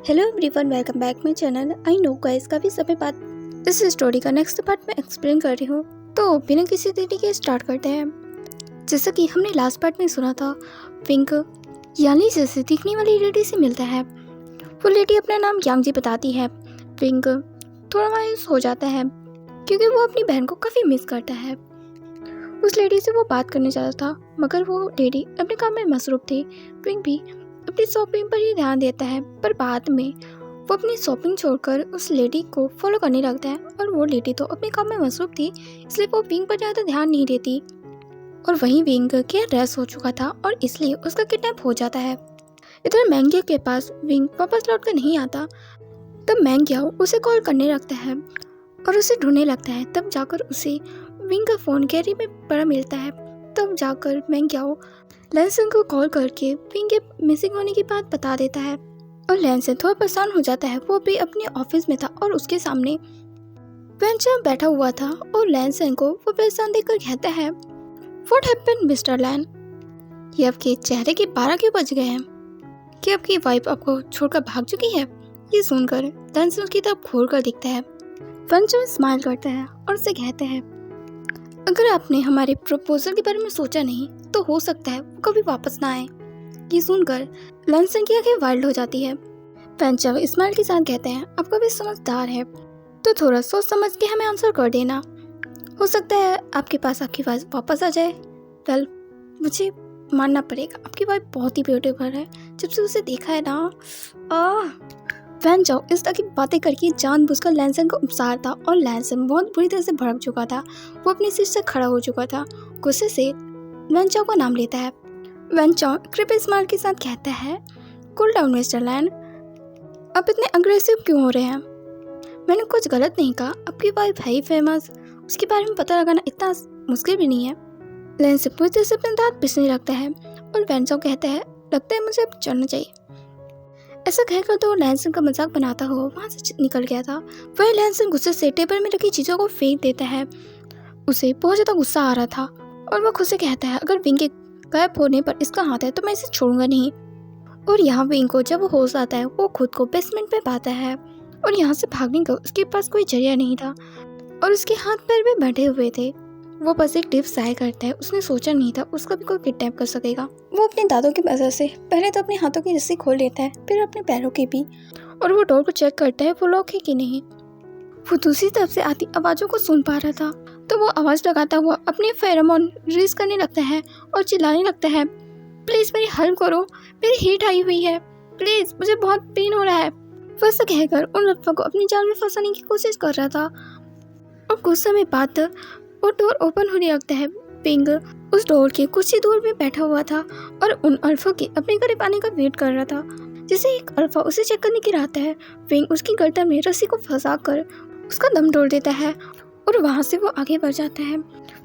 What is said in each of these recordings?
Hello everyone, welcome back my channel. I know guys, काफ़ी समय बाद इस स्टोरी का नेक्स्ट पार्ट में एक्सप्लेन कर रही हूँ, तो बिना किसी देरी के स्टार्ट करते हैं। जैसा कि हमने लास्ट पार्ट में सुना था, पिंक यानी जैसे दिखने वाली लेडी से मिलता है। वो लेडी अपना नाम यांगजी बताती है। पिंक थोड़ा मायूस हो जाता है क्योंकि वो अपनी बहन को काफ़ी मिस करता है। उस लेडी से वो बात करने चाहता था, मगर वो लेडी अपने काम में मसरूफ़ थी। पिंक भी अपनी शॉपिंग पर ही ध्यान देता है, पर बाद में वो अपनी शॉपिंग छोड़कर उस लेडी को फॉलो करने लगता है। और वो लेडी तो अपने काम में मसरूफ़ थी, इसलिए वो पिंक पर ज़्यादा ध्यान नहीं देती। और वहीं पिंक के रेस हो चुका था और इसलिए उसका किडनैप हो जाता है। इधर मैंगियो के पास विंग वापस लौट कर नहीं आता। तब मैंगियो उसे कॉल करने लगता है और उसे ढूंढने लगता है। तब जाकर उसे विंग का फ़ोन गैरी में पड़ा मिलता है। तब जाकर मैंगियो लैनसन को कॉल करके विंग के मिसिंग होने की बात बता देता है और लैनसन थोड़ा परेशान हो जाता है। वो भी अपने ऑफिस में था और उसके सामने वेंचर बैठा हुआ था और लैनसन को वो परेशान देखकर कहता है, व्हाट हैपेंड मिस्टर लैन? ये आपके चेहरे के 12 क्यों बज गए हैं? कि आपकी वाइफ आपको छोड़कर भाग चुकी है? ये सुनकर लैनसन उसकी तरफ घूर कर दिखता है। वेंचर स्माइल करता है और उसे कहता है, अगर आपने हमारे प्रपोजल के बारे में सोचा नहीं तो हो सकता है वो कभी वापस ना आए। ये सुनकर लैनसन की आंखें वाइल्ड हो जाती है। वेंचर स्माइल के साथ कहते हैं, आप काफी समझदार है, तो थोड़ा सोच समझ के हमें आंसर कर देना। हो सकता है आपके पास आपकी वाइफ वापस आ जाए। वेल, मुझे मानना पड़ेगा, आपकी वाइफ बहुत ही ब्यूटीफुल है। जब से उसे देखा है ना, वेंचर इस तरह की बातें करके जानबूझकर लैनसन को उकसाता और लैनसन बहुत बुरी तरह से भड़क चुका था। वो अपनी सीट से खड़ा हो चुका था। गुस्से से वेंचर का नाम लेता है। वेंचर क्रिपी स्माइल के साथ कहता है, कूल डाउन मिस्टर लैन, आप इतने अग्रेसिव क्यों हो रहे हैं? मैंने कुछ गलत नहीं कहा। आपकी वाइफ है ही फेमस, उसके बारे में पता लगाना इतना मुश्किल भी नहीं है। लैनसन पूरी तरह से अपने दांत पिसने लगता है और वेंचर कहता है, लगता है मुझे अब चलना चाहिए। ऐसा कहकर तो लैनसन का मजाक बनाता हुआ वहाँ से निकल गया था। वह लैनसन गुस्से से टेबल में रखी चीज़ों को फेंक देता है। उसे बहुत ज़्यादा गुस्सा आ रहा था और वह खुद से कहता है, अगर विंग के गायब होने पर इसका हाथ है तो मैं इसे छोड़ूंगा नहीं। और यहाँ विंग को जब होश आता है, वो खुद को बेसमेंट पे पाता है और यहाँ से भागने का उसके पास कोई जरिया नहीं था और उसके हाथ पैर भी बढ़े हुए थे। वो बस एक टिप ट्राई करता है। उसने सोचा नहीं था उसका भी कोई किडनैप कर सकेगा। वो अपने दांतों की वजह से पहले तो अपने हाथों की रस्सी खोल लेता है, फिर अपने पैरों की भी, और वो डोर को चेक करता है वो लॉक है कि नहीं। वो दूसरी तरफ से आती आवाज़ों को सुन पा रहा था, तो वो आवाज़ लगाता हुआ अपने फेरोमोन रिलीज करने लगता है और चिल्लाने लगता है, प्लीज़ मेरी हेल्प करो, मेरी हीट आई हुई है, प्लीज़ मुझे बहुत पेन हो रहा है। वैसा कहकर उन लड़कों को अपनी जाल में फंसाने की कोशिश कर रहा था। और कुछ समय बाद वो डोर ओपन होने लगता है। पिंग उस डोर के कुछ ही दूर में बैठा हुआ था और उन अल्फा के अपने करीब आने का वेट कर रहा था। जैसे एक अल्फा उसे चेक करने की रहता है, पिंग उसकी गर्दन में रस्सी को फंसा कर उसका दम तोड़ देता है और वहाँ से वो आगे बढ़ जाता है।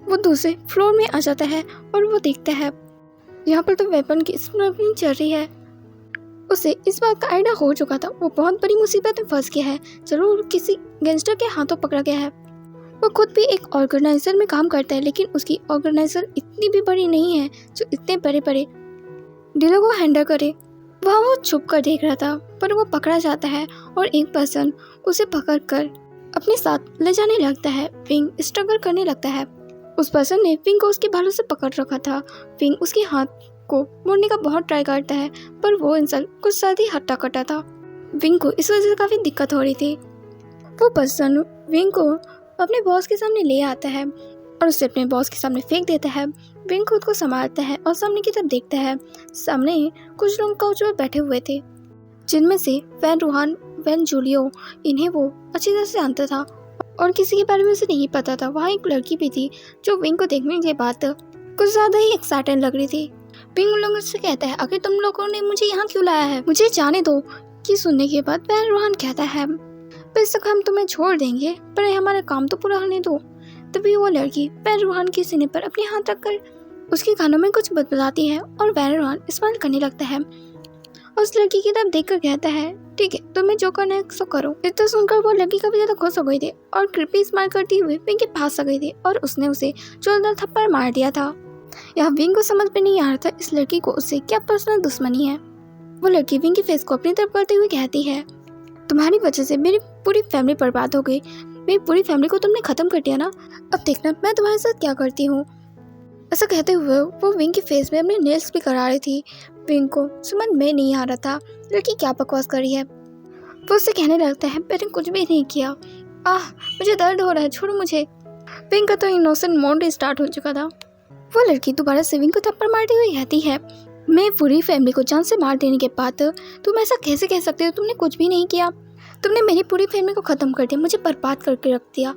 वो दूसरे फ्लोर में आ जाता है और वो देखता है यहाँ पर तो वेपन की स्मगलिंग चल रही है। उसे इस बात का आइडिया हो चुका था, वो बहुत बड़ी मुसीबत में फंस गया है। जरूर किसी गैंगस्टर के हाथों पकड़ा गया है। वो खुद भी एक ऑर्गेनाइजर में काम करता है, लेकिन उसकी ऑर्गेनाइजर इतनी भी बड़ी नहीं है जो इतने बड़े बड़े डीलों को हैंडल करे। वहाँ वो छुप कर देख रहा था, पर वो पकड़ा जाता है और एक पर्सन उसे पकड़कर अपने साथ ले जाने लगता है। विंग स्ट्रगल करने लगता है। उस पर्सन ने विंग को उसके बालों से पकड़ रखा था। विंग उसके हाथ को मोड़ने का बहुत ट्राई करता है, पर वो इंसान कुछ साथ ही हट्टा कटा था। विंग को इस वजह से काफ़ी दिक्कत हो रही थी। वो पर्सन विंग को अपने बॉस के सामने ले आता है और उसे अपने बॉस के सामने फेंक देता है। विंग खुद को संभालता है और सामने की तरफ देखता है। सामने कुछ लोग काउच पर बैठे हुए थे, जिनमें से वैन रूहान, वैन जूलियो, इन्हें वो अच्छी तरह से जानता था और किसी के बारे में उसे नहीं पता था। वहाँ एक लड़की भी थी जो विंग को देखने के बाद कुछ ज़्यादा ही एक्साइटेड लग रही थी। विंग उन लोगों से कहता है, आखिर तुम लोगों ने मुझे यहाँ क्यों लाया है, मुझे जाने दो। ये सुनने के बाद वैन रूहान कहता है, बस तक हम तुम्हें छोड़ देंगे, पर हमारा काम तो पूरा होने दो। तभी वो लड़की वैन रूहान के सीने पर अपने हाथ रखकर उसके कानों में कुछ बतलाती है और वैन रूहान स्माइल करने लगता है और उस लड़की की तरफ देखकर कहता है, ठीक है, तुम्हें जो करना है सो करो। इतना सुनकर वो लड़की काफी ज्यादा खुश हो गई थी और कृपी स्माइल करती हुए विंग के पास आ गई थी और उसने उसे जोरदार थप्पड़ मार दिया था। यहाँ विंग को समझ में नहीं आ रहा था इस लड़की को उससे क्या पर्सनल दुश्मनी है। वो लड़की विंग के फेस को अपनी तरफ करते हुए कहती है, तुम्हारी वजह से मेरी पूरी फैमिली बर्बाद हो गई, मेरी पूरी फैमिली को तुमने ख़त्म कर दिया ना, अब देखना मैं तुम्हारे साथ क्या करती हूँ। ऐसा कहते हुए वो विंग के फेस में अपने नेल्स भी करा रही थी। विंग को समझ में नहीं आ रहा था लड़की क्या बकवास कर रही है। वो उससे कहने लगता है, मैंने कुछ भी नहीं किया, मुझे दर्द हो रहा है, छोड़ो मुझे। विंग का तो इनोसेंट मोड स्टार्ट हो चुका था। वो लड़की दोबारा से विंग को थप्पड़ मारती हुई कहती है, मैं पूरी फैमिली को जान से मार देने के बाद तुम ऐसा कैसे कह सकते हो, तुमने कुछ भी नहीं किया, तुमने मेरी पूरी फैमिली को ख़त्म कर दिया, मुझे बर्बाद करके रख दिया,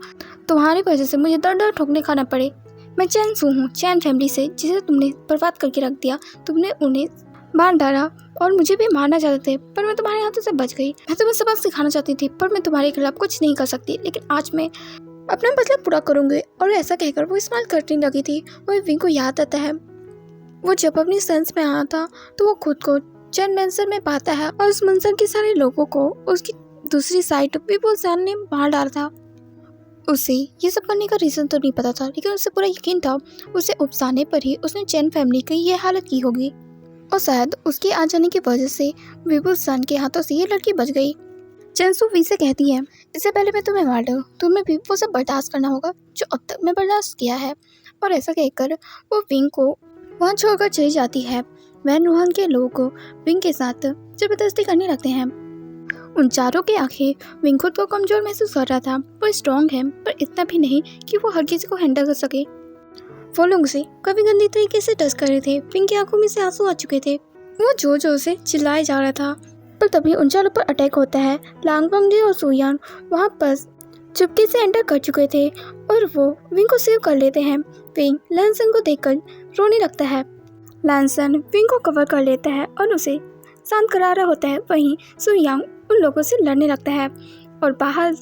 तुम्हारी वजह से मुझे दर दर ठोकने खाना पड़े। मैं चैन सू हूँ, चैन फैमिली से, जिसे तुमने बर्बाद करके रख दिया, तुमने उन्हें मार डाला और मुझे भी मारना चाहते थे, पर मैं तुम्हारे हाथों से बच गई। मैं तुम्हें सबक सिखाना चाहती थी, पर मैं तुम्हारे खिलाफ कुछ नहीं कर सकती, लेकिन आज मैं अपना बदला पूरा करूँगी। और ऐसा कहकर वो स्माइल करने लगी थी। वही विंग को याद आता है वो जब अपनी सेंस में आया था तो वो खुद को चैन मैंसन में पाता है और उस मंजर के सारे लोगों को उसकी दूसरी साइड विपुल सैन ने मार डाला था। उसे ये सब करने का रीज़न तो नहीं पता था, लेकिन उसे पूरा यकीन था उसे उपसाने पर ही उसने चैन फैमिली की ये हालत की होगी, और शायद उसके आ जाने की वजह से विपुल सैन के हाथों से ये लड़की बच गई। चैनसू वी से कहती है, इससे पहले मैं तुम्हें मार दूं, तुम्हें भी वो सब बर्दाश्त करना होगा जो अब तक मैं बर्दाश्त किया है। और ऐसा कहकर वो विंग को वहाँ छोड़कर चली जाती है। वैन रूहान के लोग विंग के साथ जबरदस्ती करने लगते हैं। उन चारों के आखिर विंग खुद को कमज़ोर महसूस कर रहा था। वो स्ट्रॉन्ग है, पर इतना भी नहीं कि वो हर किसी को हैंडल कर सके। वो लोग उसे काफ़ी गंदी तरीके से टच कर रहे थे। विंग की आंखों में से आंसू आ चुके थे। वो जोर जोर से चिल्लाए जा रहा था, पर तभी उन चारों पर अटैक होता है। लांगबंगजी और सुयान वहाँ पर चुपके से एंटर कर चुके थे और वो विंग को सेव कर लेते हैं। विंग लैंसन को देखकर रोने लगता है। लैंसन विंग को कवर कर लेता है और उसे शांत करा रहा होता है। वहीं सुयांग उन लोगों से लड़ने लगता है और बाहर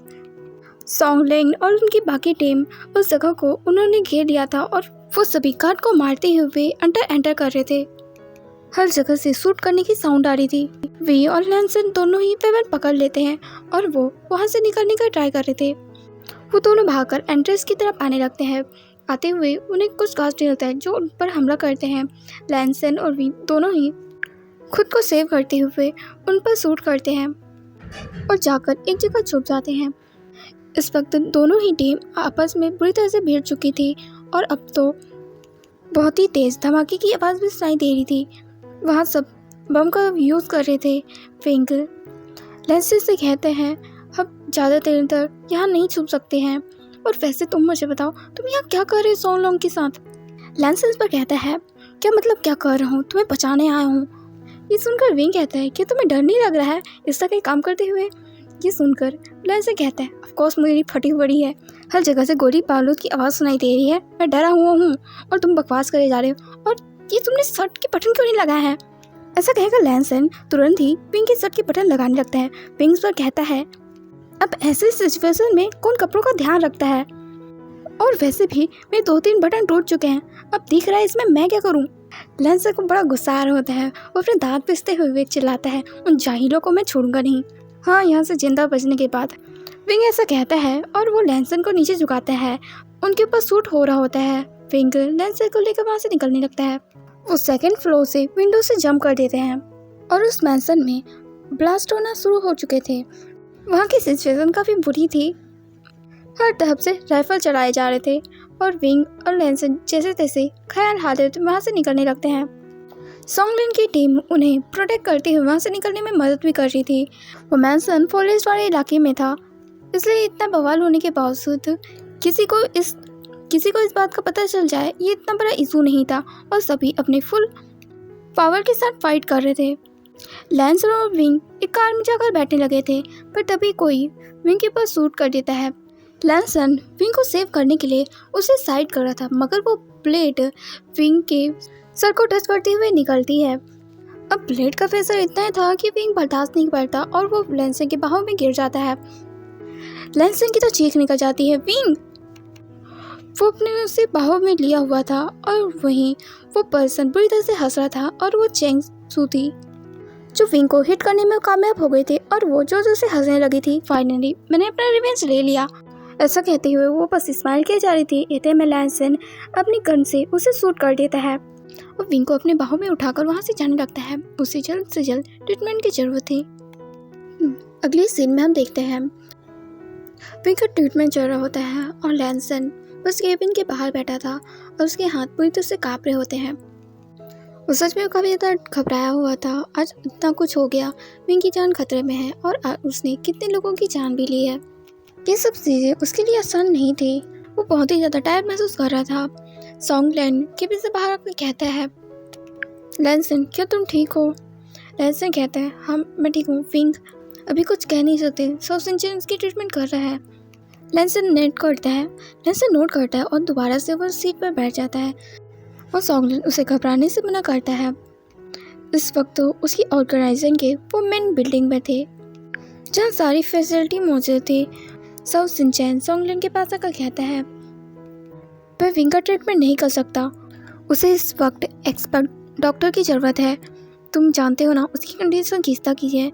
सोंगलिंग और उनकी बाकी टीम उस जगह को उन्होंने घेर लिया था और वो सभी गार्ड को मारते हुए एंटर कर रहे थे। हर जगह से शूट करने की साउंड आ रही थी। वी और लैंसन दोनों ही वेपन पकड़ लेते हैं और वो वहाँ से निकलने का ट्राई कर रहे थे। वो दोनों भागकर एंट्रेंस की तरफ आने लगते हैं। आते हुए उन्हें कुछ गार्ड्स मिलता है जो उन पर हमला करते हैं। लैंसन और वी दोनों ही खुद को सेव करते हुए उन पर शूट करते हैं और जाकर एक जगह छुप जाते हैं। इस वक्त दोनों ही टीम आपस में बुरी तरह से भिड़ चुकी थी और अब तो बहुत ही तेज़ धमाके की आवाज़ भी सुनाई दे रही थी। वहाँ सब बम का यूज़ कर रहे थे। विंग लैंसन से कहते हैं, हम ज़्यादा देर तक यहाँ नहीं छुप सकते हैं, और वैसे तुम मुझे बताओ तुम यहाँ क्या कर रहे हो सोंगलोंग के साथ। लैंसन पर कहता है, क्या मतलब क्या कर रहा हूँ, तुम्हें बचाने आया हूँ। ये सुनकर विंग कहता है, क्या तुम्हें डर नहीं लग रहा है इस तरह के काम करते हुए। ये सुनकर लैंसन कहता है, ऑफ कोर्स मेरी फटी पड़ी है, हर जगह से गोली बारूद की आवाज़ सुनाई दे रही है, मैं डरा हुआ हूँ और तुम बकवास करे जा रहे हो, और ये तुमने शर्ट के बटन क्यों नहीं लगाया है। ऐसा कहकर लैंसन तुरंत ही विंग के शर्ट के बटन लगाने लगता है। विंग पर कहता है, अब ऐसे सिचुएशन में कौन कपड़ों का ध्यान रखता है, और वैसे भी मेरे 2-3 बटन टूट चुके हैं, अब दिख रहा है इसमें मैं क्या करूं। लैंसन को बड़ा गुस्सा आ रहा होता है। वो अपने दांत पिसते हुए चिल्लाता है, उन जाहिलों को मैं छोड़ूंगा नहीं। हाँ, यहाँ से जिंदा बचने के बाद विंग ऐसा कहता है और वो लैंसन को नीचे झुकाता है। उनके ऊपर शूट हो रहा होता है। विंग लैंसन को लेकर वहाँ से निकलने लगता है। वो सेकंड फ्लोर से विंडो से जंप कर देते हैं और उस मैंसन में ब्लास्ट होना शुरू हो चुके थे। वहाँ की सिचुएशन काफ़ी बुरी थी। हर तरफ से राइफल चलाए जा रहे थे और विंग और लैंसन जैसे तैसे ख्याल हालत वहाँ से निकलने लगते हैं। सोंगलिन की टीम उन्हें प्रोटेक्ट करते हुए वहाँ से निकलने में मदद भी कर रही थी। वो मैंसन फॉरेस्ट वाले इलाके में था, इसलिए इतना बवाल होने के बावजूद किसी को इस बात का पता चल जाए ये इतना बड़ा इशू नहीं था और सभी अपने फुल पावर के साथ फाइट कर रहे थे। लैंसन और विंग एक कार में जाकर बैठने लगे थे, पर तभी कोई विंग के पास शूट कर देता है। लैंसन विंग को सेव करने के लिए उसे साइड कर रहा था, मगर वो ब्लेड विंग के सर को टच करते हुए निकलती है। अब ब्लेड का प्रेशर इतना था कि विंग बर्दाश्त नहीं करता और वो लैंसन के बाहों में गिर जाता है। लैंसन की तो चीख निकल जाती है, विंग! वो अपने उसे बाहों में लिया हुआ था और वहीं वो पर्सन बुरी तरह से हंस रहा था और वो चेंग सू थी जो विंग को हिट करने में कामयाब हो गए थे और वो जोर जोर से हंसने लगी थी। फाइनली मैंने अपना रिवेंज ले लिया, ऐसा कहते हुए वो बस स्माइल किए जा रही थी। इतने में लैंसन अपनी गन से उसे शूट कर देता है। और विंग को अपने बाहों में उठाकर वहाँ से जाने लगता है। उसे जल्द से जल्द ट्रीटमेंट की ज़रूरत थी। अगले सीन में हम देखते हैं विंग का ट्रीटमेंट चल रहा होता है और लैंसन बस केबिन के बाहर बैठा था और उसके हाथ पूरी तरह से काँप रहे होते हैं। वो सच में काफ़ी ज़्यादा घबराया हुआ था। आज इतना कुछ हो गया, विंग की जान खतरे में है और उसने कितने लोगों की जान भी ली है। ये सब चीज़ें उसके लिए आसान नहीं थी। वो बहुत ही ज़्यादा टायर्ड महसूस कर रहा था। सॉन्गलैंड केबिन से बाहर आकर कहता है, लैंसन क्या तुम ठीक हो? लैंसन कहता है, हाँ मैं ठीक हूँ। विंग अभी कुछ कह नहीं सकते, सॉसिंचन उसकी ट्रीटमेंट कर रहा है। लैंसन नोट करता है और दोबारा से वो सीट पर बैठ जाता है और सॉन्गलैंड उसे घबराने से मना करता है। इस वक्त तो उसकी ऑर्गेनाइजेशन के वो मेन बिल्डिंग में थे जहाँ सारी फैसिलिटी मौजूद थी। सॉसिंचन सॉन्गलैंड के पास आकर कहता है, वह विंग का ट्रीटमेंट नहीं कर सकता, उसे इस वक्त एक्सपर्ट डॉक्टर की ज़रूरत है। तुम जानते हो ना उसकी कंडीशन किस तरह की है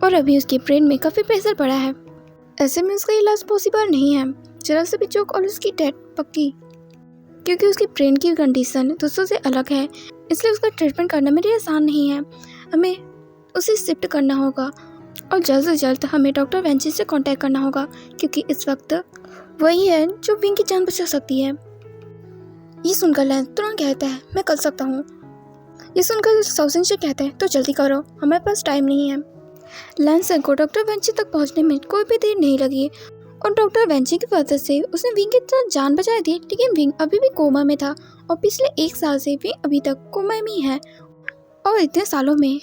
और अभी उसके ब्रेन में काफ़ी प्रेशर पड़ा है। ऐसे में उसका इलाज पॉसिबल नहीं है। जरा से भी चूक और उसकी डेथ पक्की, क्योंकि उसकी ब्रेन की कंडीशन दूसरों से अलग है, इसलिए उसका ट्रीटमेंट करना मेरे लिए आसान नहीं है। हमें उसे शिफ्ट करना होगा और जल्द से जल्द हमें डॉक्टर वेंची से कांटेक्ट करना होगा, क्योंकि इस वक्त वही है जो विंग की जान बचा सकती है। ये सुनकर लैंस तुरंत कहता है, मैं कर सकता हूँ। ये सुनकर सॉसिंचन कहते हैं, तो जल्दी करो, हमारे पास टाइम नहीं है। लैंसन को डॉक्टर वेंची तक पहुँचने में कोई भी देर नहीं लगी और डॉक्टर वेंची की वजह से उसने विंग की तरह जान बचाई थी। लेकिन विंग अभी भी कोमा में था और पिछले 1 साल से विंग अभी तक कोमा में ही है। और इतने सालों में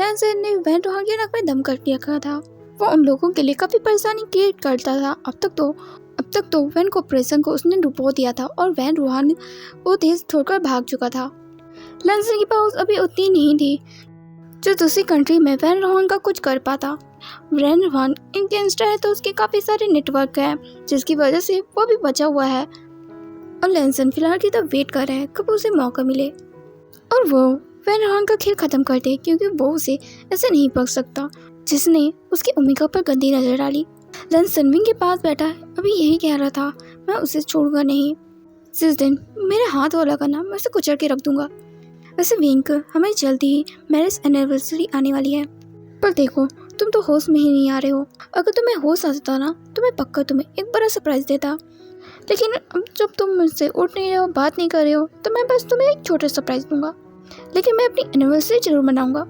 लैंसन ने वैन रोहान के नाक में दम कर रखा था। वो उन लोगों के लिए काफ़ी परेशानी क्रिएट करता था। अब तक तो वैन कॉर्पोरेशन को उसने डुबो दिया था और वैन रोहान वो देश छोड़कर भाग चुका था। लैंसन की पास अभी उतनी नहीं थी जो दूसरी कंट्री में वैन रोहान का कुछ कर पाता। वैन रोहान एक गैंगस्टर है तो उसके काफ़ी सारे नेटवर्क हैं, जिसकी वजह से वो भी बचा हुआ है और लैंसन फिलहाल की तो वेट कर रहा है कब उसे मौका मिले और वो वैन रोहान का खेल ख़त्म कर दे, क्योंकि वो उसे ऐसे नहीं पक सकता जिसने उसकी ओमिका पर गंदी नज़र डाली। लैंसन विंग के पास बैठा अभी यही कह रहा था, मैं उसे छोड़ूंगा नहीं। जिस दिन मेरे हाथ वाला करना मैं उसे कुचल के रख दूंगा। वैसे विंग हमें जल्दी ही मैरिज एनिवर्सरी आने वाली है, पर देखो तुम तो होश में ही नहीं आ रहे हो। अगर तुम्हें होश आ जाता ना तो मैं पक्का तुम्हें एक बड़ा सरप्राइज़ देता, लेकिन अब जब तुम मुझसे उठ नहीं रहे हो, बात नहीं कर रहे हो, तो मैं बस तुम्हें एक छोटा सरप्राइज़ दूंगा, लेकिन मैं अपनी एनिवर्सरी जरूर मनाऊंगा।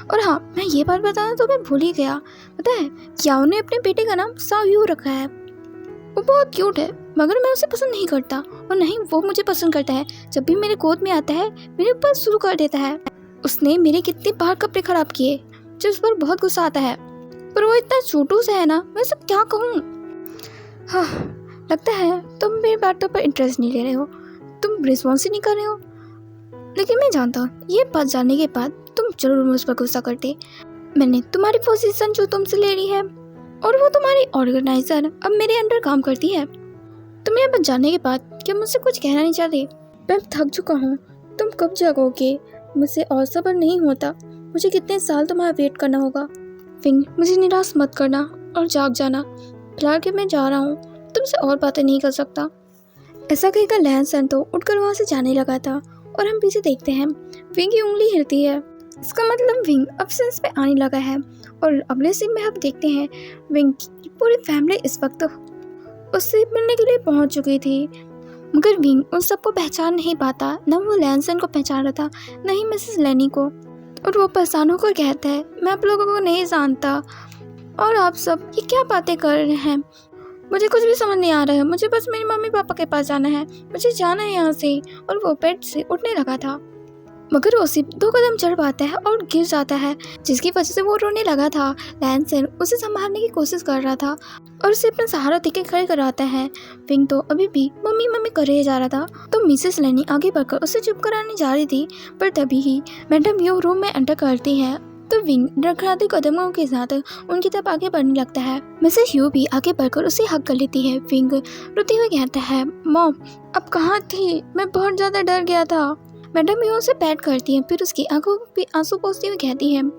और हाँ, मैं ये बात बताना तो मैं भूल ही गया, पता है याओ ने अपने बेटे का नाम साओ रखा है। वो बहुत क्यूट है, मगर मैं उसे पसंद नहीं करता और नहीं वो मुझे पसंद करता है। जब भी मेरे गोद में आता है मेरे ऊपर शुरू कर देता है। उसने मेरे कितने बार कपड़े खराब किए, जिस पर बहुत गुस्सा आता है, पर वो इतना छोटू सा है ना, मैं सब क्या कहूँ। हाँ, लगता है तुम मेरी बातों पर इंटरेस्ट नहीं ले रहे हो, तुम रिस्पॉन्स ही नहीं कर रहे हो। लेकिन मैं जानता हूँ ये बात जानने के बाद तुम जरूर मुझ पर गुस्सा करते। मैंने तुम्हारी पोजीशन जो तुमसे ले ली है और वो तुम्हारी ऑर्गेनाइजर अब मेरे अंडर काम करती है। तुम ये बात जानने के बाद क्या मुझसे कुछ कहना नहीं चाहते? मैं थक चुका हूँ, तुम कब जागोगे? मुझसे और सब्र नहीं होता, मुझे कितने साल तुम्हारा वेट करना होगा। विंग मुझे निराश मत करना और जाग जाना, फिलहाल कि मैं जा रहा हूँ, तुमसे और बातें नहीं कर सकता। ऐसा कहकर लैंसन तो उठकर वहाँ से जाने लगा था और हम पीछे देखते हैं विंग की उंगली हिलती है। इसका मतलब विंग अब सेंस पे आने लगा है। और अगले सीन में हम देखते हैं विंग की पूरी फैमिली इस वक्त उससे मिलने के लिए पहुंच चुकी थी, मगर विंग उन सबको पहचान नहीं पाता। न वो लैंसन को पहचान रहा था, न ही मिसेस लेनी को। और वो परेशान होकर कहता है, मैं आप लोगों को नहीं जानता और आप सब ये क्या बातें कर रहे हैं, मुझे कुछ भी समझ नहीं आ रहा है। मुझे बस मेरी मम्मी पापा के पास जाना है, मुझे जाना है यहाँ से। और वो बेड से उठने लगा था, मगर वो सिर्फ 2 कदम चढ़ पाता है और गिर जाता है, जिसकी वजह से वो रोने लगा था। लैंसन उसे संभालने की कोशिश कर रहा था और उसे अपना सहारा देके खड़े कराता है। विंग तो अभी भी मम्मी मम्मी करे जा रहा था, तो मिसेस लेनी आगे बढ़कर उसे चुप कराने जा रही थी, पर तभी ही मैडम यो रूम में एंटर करती है। तो विंग लड़खड़ाते कदमों के साथ उनकी तरफ आगे बढ़ने लगता है। मिसेस यू भी आगे बढ़कर उसे हक कर लेती है। विंग रोते हुए कहता है, मॉम अब कहाँ थी, मैं बहुत ज़्यादा डर गया था। मैडम यो उसे पैट करती है, फिर उसकी आंखों पे आंसू पोंछते हुए कहती है, मैं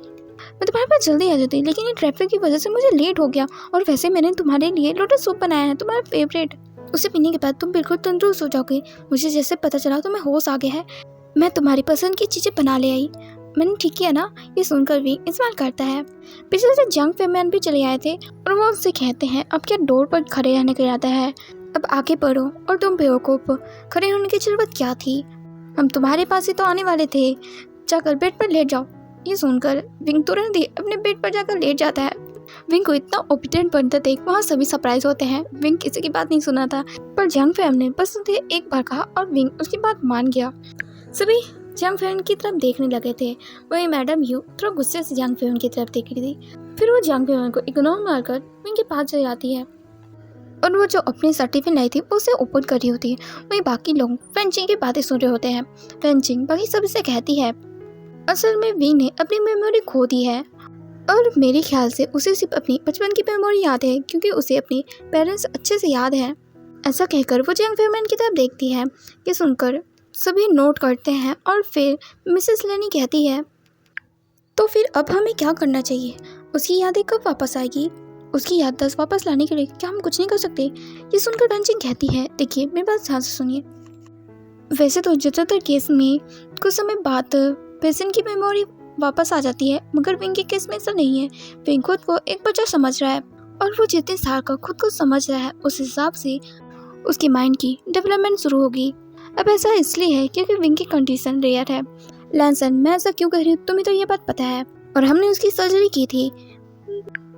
तुम्हारे पास जल्दी आ जाती, लेकिन ये ट्रैफिक की वजह से मुझे लेट हो गया। और वैसे मैंने तुम्हारे लिए लोटस सूप बनाया है, तुम्हारा फेवरेट। उसे पीने के बाद तुम बिल्कुल तंदुरुस्त हो जाओगे। मुझे जैसे पता चला तुम्हें होश आ गया है, मैं तुम्हारी पसंद की चीज़ें बना ले आई, मैंने ठीक किया ना। ये सुनकर विंग इस्तेमाल करता है। पीछे से जंग फेमैन भी चले आए थे और वो उससे कहते हैं अब क्या डोर पर खड़े रहने का इरादा है, अब आगे बढ़ो। और तुम बेवकूफ़, खड़े होने की जरूरत क्या थी, हम तुम्हारे पास ही तो आने वाले थे, जाकर बेड पर लेट जाओ। ये सुनकर विंग तुरंत ही अपने बेड पर जाकर लेट जाता है। विंग को इतना ओबिडेंट बनता देख वहाँ सभी सरप्राइज होते हैं। विंग किसी की बात नहीं सुना था, पर जंग फैम ने बस उसे एक बार कहा और विंग उसकी बात मान गया। सभी जंग फैम की तरफ देखने लगे थे। वही मैडम यू थोड़ा गुस्से से जंग फैम की तरफ देख रही थी। फिर वो जंग फैम को इग्नोर मारकर विंग के पास चली जाती है और वो जो अपनी सर्टिफिकेट लाई थी वो उसे ओपन कर रही होती है। वहीं बाकी लोग फेंचिंग की बातें सुन रहे होते हैं। फेंचिंग बाकी सभी से कहती है असल में विंग ने अपनी मेमोरी खो दी है और मेरे ख्याल से उसे सिर्फ अपनी बचपन की मेमोरी याद है क्योंकि उसे अपने पेरेंट्स अच्छे से याद है। ऐसा कहकर वो जंग फेमैन की तरफ देखती है। ये सुनकर सभी नोट करते हैं और फिर मिसेस लेनी कहती है तो फिर अब हमें क्या करना चाहिए, उसकी यादें कब वापस आएगी, उसकी याददाश्त वापस लाने के लिए क्या हम कुछ नहीं कर सकते। ये सुनकर फेंचिंग कहती है देखिए मेरी बात ध्यान से सुनिए, वैसे तो ज़्यादातर केस में कुछ समय बाद पेशेंट की मेमोरी वापस आ जाती है, मगर विंग के केस में ऐसा नहीं है। विंग खुद को एक बच्चा समझ रहा है और वो जितने साल का खुद को समझ रहा है उस हिसाब से उसकी माइंड की डेवलपमेंट शुरू होगी। अब ऐसा इसलिए है क्योंकि विंग की कंडीशन रेयर है। लैंसन, मैं ऐसा क्यों कह रही हूँ तुम्हें तो ये बात पता है और हमने उसकी सर्जरी की थी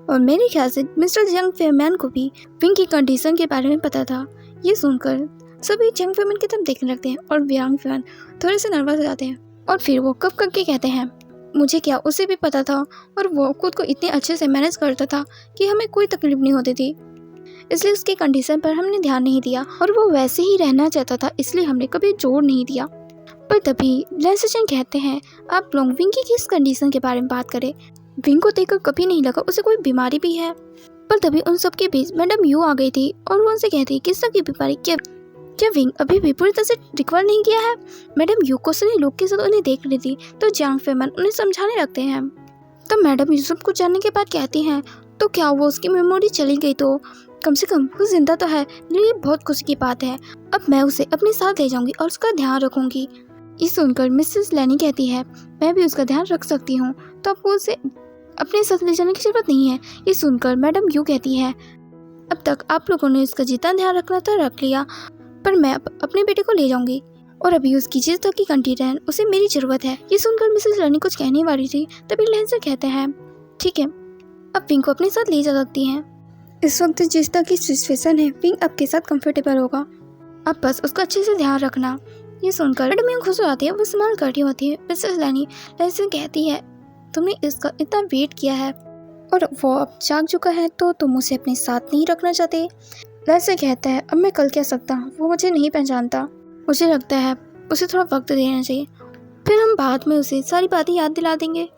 और मेरे ख्याल से मिस्टर जंग फेमैन को भी विंग की कंडीशन के बारे में पता था। ये सुनकर सभी जंग फेमैन की तरफ देखने लगते हैं और जंग फेमैन थोड़े से नर्वस हो जाते हैं और फिर वो कब करके कहते हैं मुझे क्या उसे भी पता था और वो खुद को इतने अच्छे से मैनेज करता था कि हमें कोई तकलीफ नहीं होती थी, इसलिए उसकी कंडीशन पर हमने ध्यान नहीं दिया और वो वैसे ही रहना चाहता था इसलिए हमने कभी जोर नहीं दिया। पर तभी लैंसन कहते हैं आप लोग विंग की किस कंडीशन के बारे में बात करें, विंग को देखकर कभी नहीं लगा उसे कोई बीमारी भी है। पर तभी उन सब के बीच मैडम यू आ गई थी और वो उनसे कहती किस तरह की बीमारी, क्या विंग अभी भी पूरी तरह से रिकवर नहीं किया है। मैडम यू को सभी लोग के साथ उन्हें देख रही थी तो जंग फेमैन उन्हें समझाने लगते हैं। तो मैडम यू सब कुछ जानने के बाद कहती हैं तो क्या वो उसकी मेमोरी चली गई तो कम से कम वो जिंदा तो है, ये बहुत खुशी की बात है। अब मैं उसे अपने साथ ले जाऊंगी और उसका ध्यान रखूंगी। ये सुनकर मिसेस लेनी कहती है मैं भी उसका ध्यान रख सकती हूँ, तो आपको उसे अपने साथ ले जाने की जरूरत नहीं है। ये सुनकर मैडम यू कहती है अब तक आप लोगों ने उसका जितना ध्यान रखना था रख लिया, पर मैं अब अपने बेटे को ले जाऊंगी और अभी उसकी जिस तक की कंडीशन उसे मेरी ज़रूरत है। ये सुनकर मिसेस लेनी कुछ कहने वाली थी तभी लैंसन कहते हैं ठीक है अब विंग को अपने साथ ले जा सकती हैं। इस वक्त जिस तरह की सिचुएशन है विंग आपके साथ कंफर्टेबल होगा, अब बस उसका अच्छे से ध्यान रखना। ये सुनकर मैडम यू खुश हो जाती है, वो इस्तेमाल कर रही होती है। मिसेस लेनी लैंसन कहती है तुमने इसका इतना वेट किया है और वो अब जाग चुका है तो तुम उसे अपने साथ नहीं रखना चाहते। लैंसन कहता है अब मैं कल कह सकता हूँ, वो मुझे नहीं पहचानता, मुझे लगता है उसे थोड़ा वक्त देना चाहिए, फिर हम बाद में उसे सारी बातें याद दिला देंगे।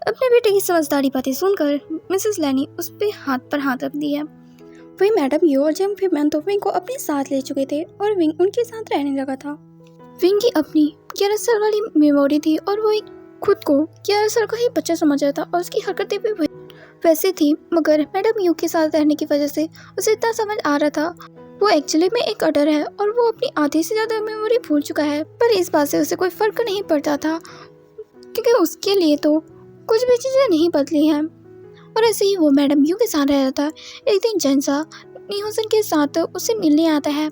अपने बेटे की समझदारी बातें सुनकर मिसेस लेनी उस पर हाथ रख दी है। वही मैडम यू और जंग फेमैन तो विंग को अपने साथ ले चुके थे और विंग उनके साथ रहने लगा था। विंग की अपनी 11 साल वाली मेमोरी थी और वो खुद को 11 साल का ही बच्चा समझ रहा था और उसकी हरकतें भी वैसे थी, मगर मैडम यू के साथ रहने की वजह से उसे इतना समझ आ रहा था वो एक्चुअली में एक अडर है और वो अपनी आधी से ज़्यादा मेमोरी भूल चुका है। पर इस बात से उसे कोई फ़र्क नहीं पड़ता था क्योंकि उसके लिए तो कुछ भी चीज़ें नहीं बदली हैं। और ऐसे ही वो मैडम यू के साथ रह रहा था। एक दिन जनसा निहोसन के साथ उसे मिलने आता है।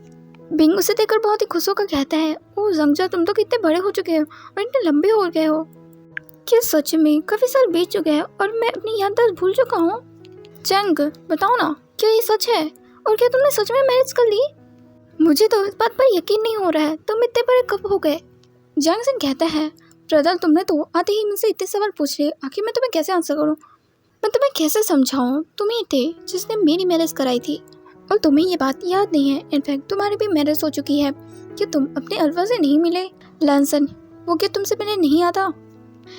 बिंग उसे देखकर बहुत ही खुश होकर कहता है ओह जंगजा तुम तो कितने बड़े हो चुके हो और इतने लंबे हो गए हो, क्या सच में काफ़ी साल बीत चुके हैं और मैं अपनी याददाश्त भूल चुका हूँ। जंग बताओ ना क्या ये सच है और क्या तुमने सच में मैरिज कर ली, मुझे तो इस बात पर यकीन नहीं हो रहा है, तुम इतने बड़े कब हो गए। जंग सिंह कहता है ब्रदर तुमने तो आते ही मुझसे इतने सवाल पूछ लिए, आखिर मैं तुम्हें कैसे आंसर करूँ, मैं तुम्हें कैसे समझाऊँ, तुम ही थे जिसने मेरी मैरिज कराई थी और तुम्हें ये बात याद नहीं है। इनफैक्ट तुम्हारी भी मैरिज हो चुकी है, क्या तुम अपने अल्फा से नहीं मिले। लैंसन वो क्या तुमसे पहले नहीं आता।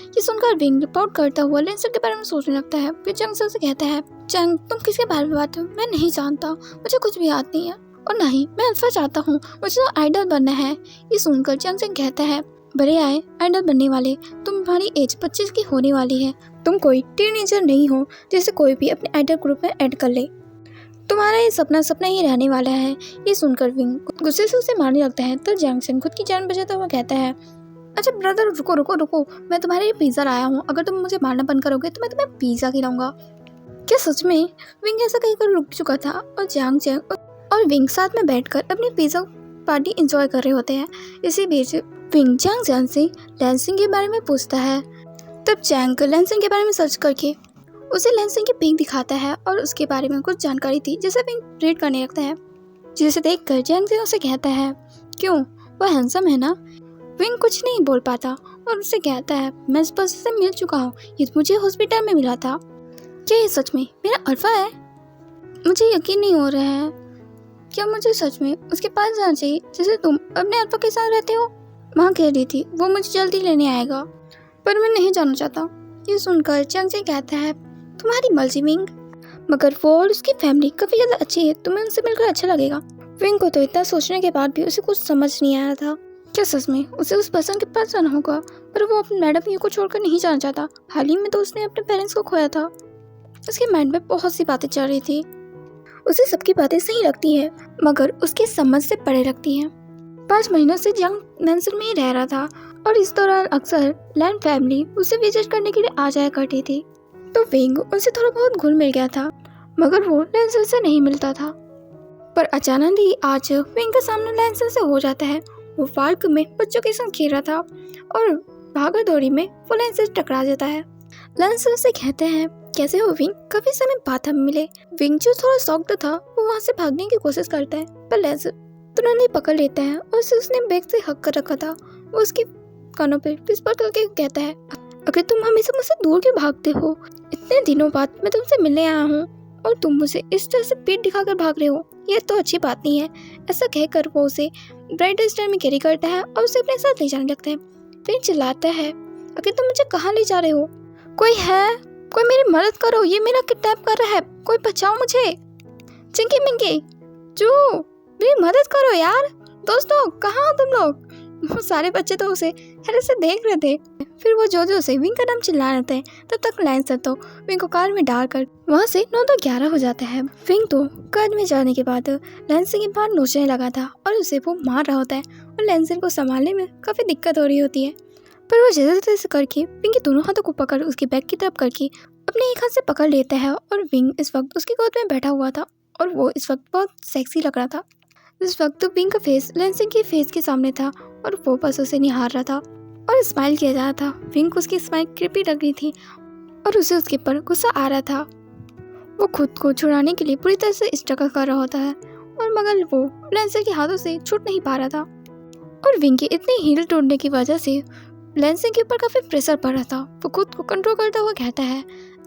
ये सुनकर विंग रिपोर्ट करता हुआ लैंसन के बारे में सोचने लगता है। फिर जंग से कहता है जंग तुम किसके बारे में बात हो, मैं नहीं जानता, मुझे कुछ भी याद नहीं है और ना ही मैं अल्फा चाहता हूँ, मुझे तो आइडल बनना है। ये सुनकर जंग सिंह कहता है बड़े आए आइडल बनने वाले, तुम्हारी एज 25 की होने वाली है, तुम कोई टीनेजर नहीं हो जिसे कोई भी अपने आइडल ग्रुप में ऐड कर ले, तुम्हारा ये सपना ही रहने वाला है। ये सुनकर विंग गुस्से से उसे मारने लगता है तो जंग सिंह खुद की जान बचाता हुआ कहता है अच्छा ब्रदर, रुको रुको रुको, मैं तुम्हारे लिए पिज़्ज़ा लाया हूँ, अगर तुम मुझे मारना बंद करोगे तो मैं तुम्हें पिज़्ज़ा खिलाऊंगा। क्या सच में? विंग ऐसा कहकर रुक चुका था और जैंग जैंग और विंग साथ में बैठकर अपनी पिज़्ज़ा पार्टी एंजॉय कर रहे होते हैं। इसी बीच विंग जैंग जैंग से लैंसिंग के बारे में पूछता है। तब जैंग लैंसिंग के बारे में सर्च करके उसे लैंसिंग की पिक दिखाता है और उसके बारे में कुछ जानकारी थी जिसे विंग रीड करने लगता है, जिसे देखकर जैंग जैंग उसे कहता है, क्यों, वो हैंडसम है ना? विंग कुछ नहीं बोल पाता और उसे कहता है, मैं इस पर्सन से मिल चुका हूँ, ये मुझे हॉस्पिटल में मिला था। क्या ये सच में मेरा अल्फा है? मुझे यकीन नहीं हो रहा है। क्या मुझे सच में उसके पास जाना चाहिए जैसे तुम अपने अल्फा के साथ रहते हो? माँ कह रही थी वो मुझे जल्दी लेने आएगा, पर मैं नहीं जाना चाहता। ये सुनकर जैंग जैंग कहता है, तुम्हारी मर्जी विंग, मगर वो और उसकी फैमिली काफ़ी ज़्यादा अच्छी है, तुम्हें उनसे मिलकर अच्छा लगेगा। विंग को तो इतना सोचने के बाद भी उसे कुछ समझ नहीं आया था। क्या सच में उसे उस पर्सन के पास जाना होगा? पर वो अपनी मैडम यू को छोड़कर नहीं जाना चाहता। हाल ही में तो उसने अपने पेरेंट्स को खोया था। उसके माइंड में बहुत सी बातें चल रही थी। उसे सबकी बातें सही लगती है, मगर उसके समझ से परे लगती हैं। 5 महीनों से जंग मैंसन में ही रह रहा था और इस दौरान अक्सर लैंड फैमिली उसे विजिट करने के लिए आ जाया करती थी, तो विंग उनसे थोड़ा बहुत घुल मिल गया था, मगर वो लैंसन से नहीं मिलता था। पर अचानक ही आज विंग का सामना लैंसन से हो जाता है। वो पार्क में बच्चों के साथ खेल रहा था और भागा दौड़ी में वो लैंसन से टकरा जाता है। लैंसन से कहते हैं, कैसे हो विंग, काफी समय बाद हम मिले। विंग जो थोड़ा शॉक्ड था वो वहाँ से भागने की कोशिश करता है, पर लैंसन तुरंत ही पकड़ लेता है और उसे उसने बैग से हक कर रखा था। वो उसके कानों पे विस्पर करके कहता है, अगर तुम हमेशा मुझसे दूर क्यों भागते हो? इतने दिनों बाद मैं तुमसे मिलने आया हूँ और तुम मुझे इस तरह से पीठ दिखाकर भाग रहे हो, ये तो अच्छी बात नहीं है। ऐसा कहकर वो उसे ब्राइडल स्टाइल में कैरी करता है और उसे अपने साथ ले जाने लगता है। फिर चिल्लाता है, अगर तुम मुझे कहाँ ले जा रहे हो? कोई है? कोई मेरी मदद करो, ये मेरा किडनैप कर रहा है, कोई बचाओ मुझे। चिंकी मिंकी जो मेरी मदद करो यार। दोस्तों कहाँ हो तुम लोग? वो सारे बच्चे तो उसे हैरत से देख रहे थे। फिर वो जो से विंग का नाम चिल्ला रहे थे, तब तक लैंसर तो विंग को कार में डालकर वहाँ से 9 तो 11 हो जाता है। विंग तो कार में जाने के बाद लैंसर के बाद नोचने लगा था और उसे वो मार रहा होता है और लैंसर को संभालने में काफ़ी दिक्कत हो रही होती है। पर वो जैसे तैसे करके विंग के दोनों हाथों को पकड़ उसके बैग की तरफ करके अपने एक हाथ से पकड़ लेता है और विंग इस वक्त उसकी गोद में बैठा हुआ था और वो इस वक्त बहुत सेक्सी लग रहा था। इस वक्त तो विंग का फेस लैंसर के फेस के सामने था और वो बस उसे निहार रहा था और स्माइल किया जा रहा था। विंग को उसकी स्माइल क्रिपी लग रही थी और उसे उसके ऊपर गुस्सा आ रहा था। वो खुद को छुड़ाने के लिए पूरी तरह से स्ट्रगल कर रहा होता है और मगर वो लैंसर के हाथों से छूट नहीं पा रहा था और विंग के इतने हील तोड़ने की वजह से लैंसर के ऊपर काफ़ी प्रेशर पड़ रहा था। वो खुद को कंट्रोल करता हुआ कहता है,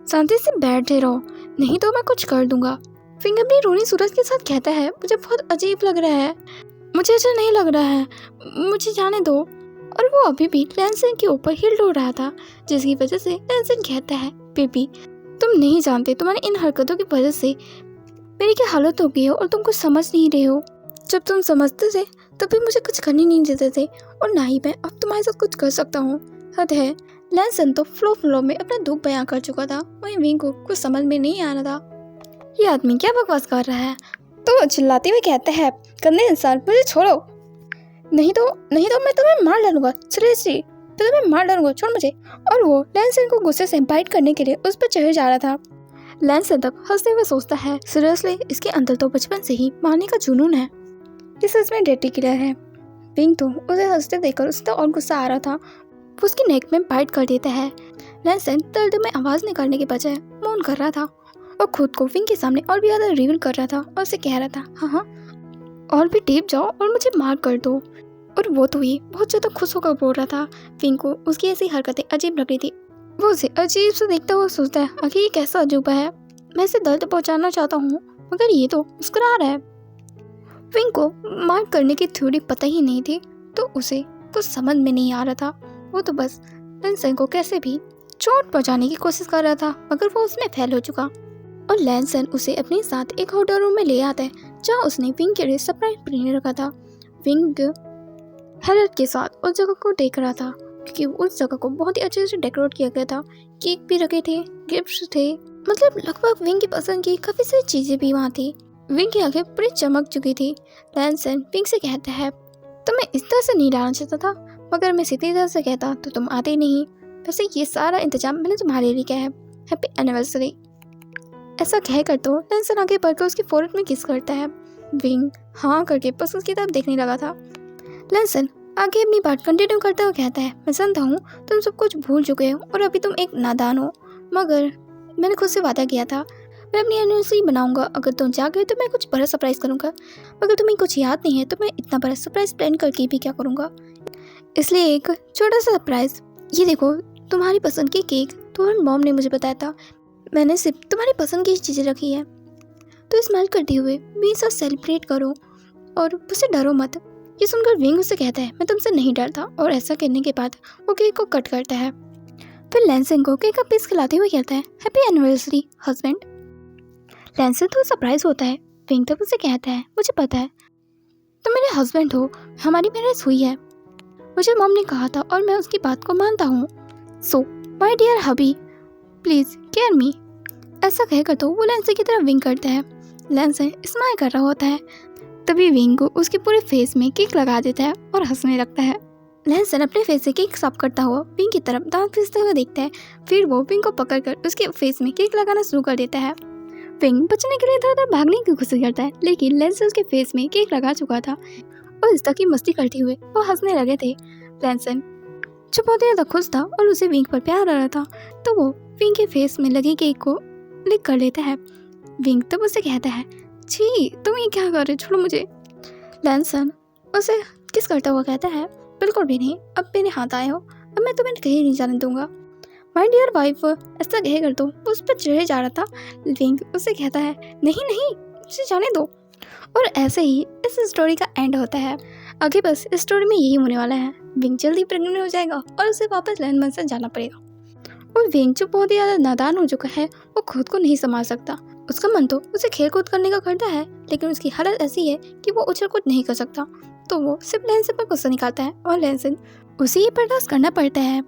शांति से बैठे रहो नहीं तो मैं कुछ कर दूंगा। विंग अपनी रोनी सूरज के साथ कहता है, मुझे बहुत अजीब लग रहा है, मुझे अच्छा नहीं लग रहा है, मुझे जाने दो। और वो अभी भी लैंसन के ऊपर हिल डोल रहा था, जिसकी वजह से लैंसन कहता है, बेबी तुम नहीं जानते तुम्हारी इन हरकतों की वजह से मेरी क्या हालत हो गई है और तुम कुछ समझ नहीं रहे हो। जब तुम समझते थे तभी मुझे कुछ करने नहीं देते थे और ना ही मैं अब तुम्हारे साथ कुछ कर सकता हूँ। हद है। लैंसन तो फ्लो में अपना दुख बयां कर चुका था, वहीं विंग को कुछ समझ में नहीं आ रहा था। ये आदमी क्या बकवास कर रहा है? तो वो चिल्लाते हुए कहता है, गंदे इंसान मुझे छोड़ो, नहीं तो मैं तुम्हें मार डालूंगा, सीरियसली मैं तुम्हें मार डालूंगा, छोड़ मुझे। और वो लैंसन को गुस्से से बाइट करने के लिए उस पर चढ़े जा रहा था। लैंसन तब हंसते हुए सोचता है, सीरियसली इसके अंदर तो बचपन से ही मारने का जुनून है, ये सच में डेटी किलर है। विंग तो उसे हंसते देखकर उसे तो और गुस्सा आ रहा था, वो उसकी नेक में बाइट कर देता है। लैंसन दर्द में आवाज़ निकालने के बजाय मौन कर रहा था और खुद को विंग के सामने और भी ज़्यादा रिवील कर रहा था और उसे कह रहा था, हाँ और भी डीप जाओ और मुझे मार कर दो। और वो तो ये बहुत ज़्यादा खुश होकर बोल रहा था। विंग को उसकी ऐसी हरकतें अजीब लग रही थी। वो उसे अजीब से देखता हुआ सोचता है, आखिर ये कैसा अजूबा है, मैं इसे दर्द पहुंचाना चाहता हूँ मगर ये तो मुस्कुरा रहा है। विंग को मार करने की थ्योरी पता ही नहीं थी, तो उसे कुछ समझ में नहीं आ रहा था। वो तो बस लैंसन को कैसे भी चोट पहुंचाने की कोशिश कर रहा था, मगर वो उसमें फेल हो चुका और लैंसन उसे अपने साथ एक होटल रूम में ले आता है जहाँ उसने विंग के लिए सरप्राइज प्लान रखा था। विंग हैरत के साथ उस जगह को देख रहा था क्योंकि उस जगह को बहुत ही अच्छे से डेकोरेट किया गया था। केक भी रखे थे, गिफ्ट्स थे, मतलब लगभग विंग की पसंद की काफ़ी सारी चीज़ें भी वहाँ थी। विंग की आंखें पूरी चमक चुकी थी। लैंसन विंग से कहता है, तो मैं इस तरह से नहीं लाना चाहता था, मगर मैं सीधी तरह से कहता तो तुम आते ही नहीं। वैसे ये सारा इंतजाम मैंने तुम्हारे लिए किया है। Happy anniversary. ऐसा कहकर तो लैंसन आगे बढ़कर उसकी फोrehead में किस करता है। विंग हाँ करके बस उसकी तरफ देखने लगा था। लैंसन आगे अपनी बात कंटिन्यू करते हुए कहता है, मैं जानता हूँ तुम सब कुछ भूल चुके हो और अभी तुम एक नादान हो, मगर मैंने खुद से वादा किया था मैं अपनी एनिवर्सरी बनाऊंगा। अगर तुम जा गए तो मैं कुछ बड़ा सरप्राइज करूंगा, मगर तुम्हें कुछ याद नहीं है तो मैं इतना बड़ा सरप्राइज प्लान करके भी क्या करूंगा। इसलिए एक छोटा सा सरप्राइज, ये देखो तुम्हारी पसंद की केक। तुम्हारी मॉम ने मुझे बताया था, मैंने सिर्फ तुम्हारी पसंद की चीज़ें रखी है, तो स्माइल करते हुए मेरे साथ सेलिब्रेट करो और मुझसे डरो मत। ये सुनकर विंग उससे कहता है, मैं तुमसे नहीं डरता, और ऐसा कहने के बाद वो केक को कट करता है। फिर लैंसन को केक का पीस खिलाते हुए कहता है, हैप्पी एनिवर्सरी हस्बैंड। लैंसन तो सरप्राइज होता है। विंग तब उसे कहता है, मुझे पता है तुम मेरे हस्बैंड हो, हमारी मैरिज हुई है, मुझे मॉम ने कहा था और मैं उसकी बात को मानता हूँ। So my dear hubby please care me. ऐसा कहकर तो वो लैंसन की तरफ विंग करता है। लैंसन स्माइल कर रहा होता है, तभी विंग को उसके पूरे फेस में केक लगा देता है और हंसने लगता है। लैंसन अपने फेस से केक साफ करता हुआ विंग की तरफ दांत पीसते हुए देखता है। फिर वो विंग को पकड़कर उसके फेस में केक लगाना शुरू कर देता है। विंग बचने के लिए इधर-उधर भागने की कोशिश करता है, लेकिन लैंसन उसके फेस में केक लगा चुका था और इस तक की मस्ती करते हुए वो हंसने लगे थे। लैंसन जो बहुत ज़्यादा खुश था और उसे विंग पर प्यार आ रहा था, तो वो विंग के फेस में लगे केक को लिक कर लेता है। विंग तब उसे कहता है, छी तुम ये क्या कर रहे हो, छोड़ो मुझे। लैंसन उसे किस करता हुआ कहता है, बिल्कुल भी नहीं, अब मेरे हाथ आए हो, अब मैं तुम्हें कहीं नहीं जाने दूंगा। माय डियर वाइफ ऐसा कहकर तो वो उस पर चढ़े जा रहा था। विंग उसे कहता है, नहीं नहीं मुझे जाने दो। और ऐसे ही इस स्टोरी का एंड होता है। आगे बस इस स्टोरी में यही होने वाला है, विंग जल्दी प्रेग्नेंट हो जाएगा और उसे वापस लैंडमन से जाना पड़ेगा। और विंग जो बहुत ही ज़्यादा नादान हो चुका है, वो खुद को नहीं संभाल सकता। उसका मन तो उसे खेल कूद करने का करता है, लेकिन उसकी हालत ऐसी है कि वो उछल कूद नहीं कर सकता, तो वो सिर्फ लैंसन पर गुस्सा निकालता है और लैंसन उसे ही बर्दाश्त करना पड़ता है।